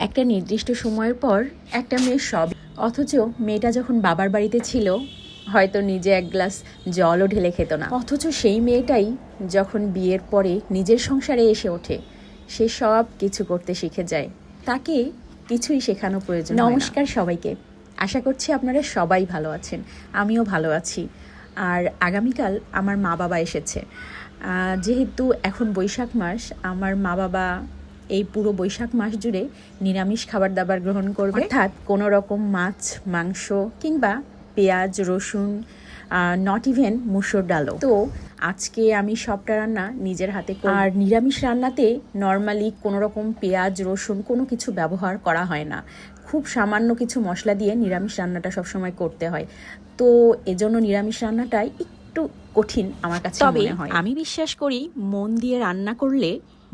একটা নির্দিষ্ট সময়ের পর একটা মেয়ের সব, অথচ মেয়েটা যখন বাবার বাড়িতে ছিল হয়তো নিজে এক গ্লাস জলও ঢেলে খেত না। অথচ সেই মেয়েটাই যখন বিয়ের পরে নিজের সংসারে এসে ওঠে, সে সব কিছু করতে শিখে যায়, তাকে কিছুই শেখানো প্রয়োজন হয় না। নমস্কার সবাইকে, আশা করছি আপনারা সবাই ভালো আছেন, আমিও ভালো আছি। আর আগামীকাল আমার মা বাবা এসেছে। যেহেতু এখন বৈশাখ মাস, আমার মা বাবা এই পুরো বৈশাখ মাস জুড়ে নিরামিষ খাবার দাবার গ্রহণ করবে, অর্থাৎ কোনো রকম মাছ মাংস কিংবা পেঁয়াজ রসুন, নট ইভেন মুসুর ডালও। তো আজকে আমি সবটা রান্না নিজের হাতে করি। আর নিরামিষ রান্নাতে নর্মালি কোনো রকম পেঁয়াজ রসুন কোনো কিছু ব্যবহার করা হয় না, খুব সামান্য কিছু মশলা দিয়ে নিরামিষ রান্নাটা সবসময় করতে হয়। তো এজন্য নিরামিষ রান্নাটাই একটু কঠিন আমার কাছে মনে হয়। আমি বিশ্বাস করি মন দিয়ে রান্না করলে,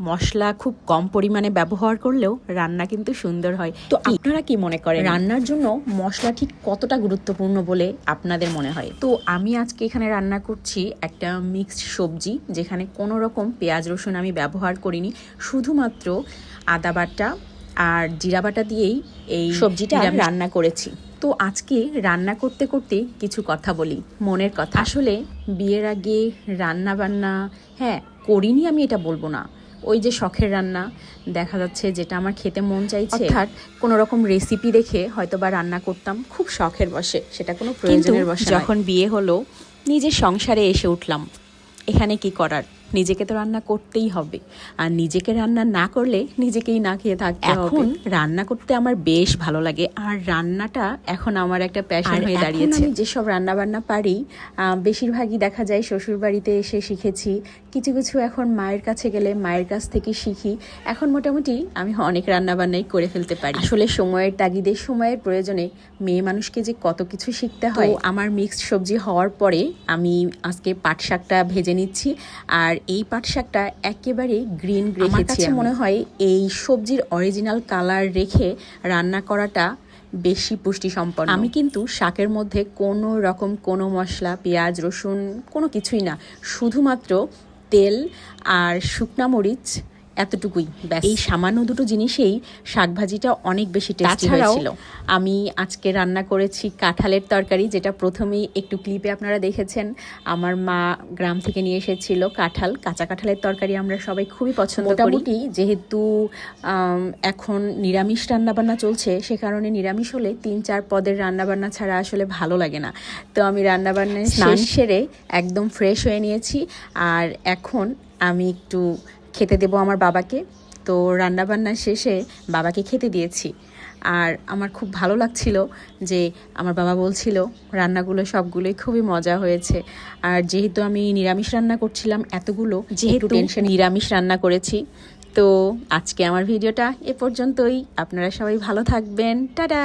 মশলা খুব কম পরিমাণে ব্যবহার করলেও রান্না কিন্তু সুন্দর হয়। তো আপনারা কি মনে করেন, রান্নার জন্য মশলা ঠিক কতটা গুরুত্বপূর্ণ বলে আপনাদের মনে হয়? তো আমি আজকে এখানে রান্না করছি একটা মিক্সড সবজি, যেখানে কোনো রকম পেঁয়াজ রসুন আমি ব্যবহার করিনি, শুধুমাত্র আদা বাটা আর জিরা বাটা দিয়েই এই সবজিটা রান্না করেছি। তো আজকে রান্না করতে করতে কিছু কথা বলি, মনের কথা। আসলে বিয়ের আগে রান্না বান্না করিনি আমি এটা বলবো না, ওই যে শখের রান্না দেখা যাচ্ছে যেটা আমার খেতে মন চাইছে, অর্থাৎ কোনো রকম রেসিপি দেখে হয়তো বা রান্না করতাম খুব শখের বসে, সেটা কোনো প্রয়োজনের বসে। যখন বিয়ে হলো, নিজের সংসারে এসে উঠলাম, এখানে কি করার, নিজেকে তো রান্না করতেই হবে, আর নিজেকে রান্না না করলে নিজেকেই না খেয়ে থাকতে হবে। এখন রান্না করতে আমার বেশ ভালো লাগে, আর রান্নাটা এখন আমার একটা প্যাশন হয়ে দাঁড়িয়েছে। আমি যেসব রান্না বান্না পারি বেশিরভাগই দেখা যায় শ্বশুর বাড়িতে এসে শিখেছি, কিছু কিছু এখন মায়ের কাছে গেলে মায়ের কাছ থেকে শিখি। এখন মোটামুটি আমি অনেক রান্না বান্নাই করে ফেলতে পারি। আসলে সময়ের তাগিদে, সময়ের প্রয়োজনে মেয়ে মানুষকে যে কত কিছু শিখতে হয়। আমার মিক্সড সবজি হওয়ার পরে আমি আজকে পাট শাকটা ভেজে নিচ্ছি, আর এই পাট শাকটা একেবারে গ্রিন রেখেছি। আমার কাছে মনে হয় এই সবজির অরিজিনাল কালার রেখে রান্না করাটা বেশি পুষ্টি সম্পন্ন। আমি কিন্তু শাকের মধ্যে কোনো রকম কোনো মশলা পেঁয়াজ রসুন কোনো কিছুই না, শুধুমাত্র তেল আর শুকনা মরিচ, এতটুকুই ব্যাস। এই সামান্য দুটো জিনিসেই শাকভাজিটা অনেক বেশি টেস্টি হয়েছিল। আমি আজকে রান্না করেছি কাঁঠালের তরকারি, যেটা প্রথমেই একটু ক্লিপে আপনারা দেখেছেন। আমার মা গ্রাম থেকে নিয়ে এসেছিল কাঁঠাল, কাঁচা কাঁঠালের তরকারি আমরা সবাই খুবই পছন্দ করি। মোটামুটি যেহেতু এখন নিরামিষ রান্নাবান্না চলছে, সে কারণে নিরামিষ হলে 3-4 পদের রান্নাবান্না ছাড়া আসলে ভালো লাগে না। তো আমি রান্নাবান্নায় স্নান সেরে একদম ফ্রেশ হয়ে নিয়েছি, আর এখন আমি একটু খেতে দেবো আমার বাবাকে। তো রান্নাবান্না শেষে বাবাকে খেতে দিয়েছি, আর আমার খুব ভালো লাগছিল যে আমার বাবা বলছিল রান্নাগুলো সবগুলোই খুবই মজা হয়েছে। আর যেহেতু আমি নিরামিষ রান্না করছিলাম এতগুলো, যেহেতু টেনশন নিরামিষ রান্না করেছি। তো আজকে আমার ভিডিওটা এ পর্যন্তই, আপনারা সবাই ভালো থাকবেন, টাটা।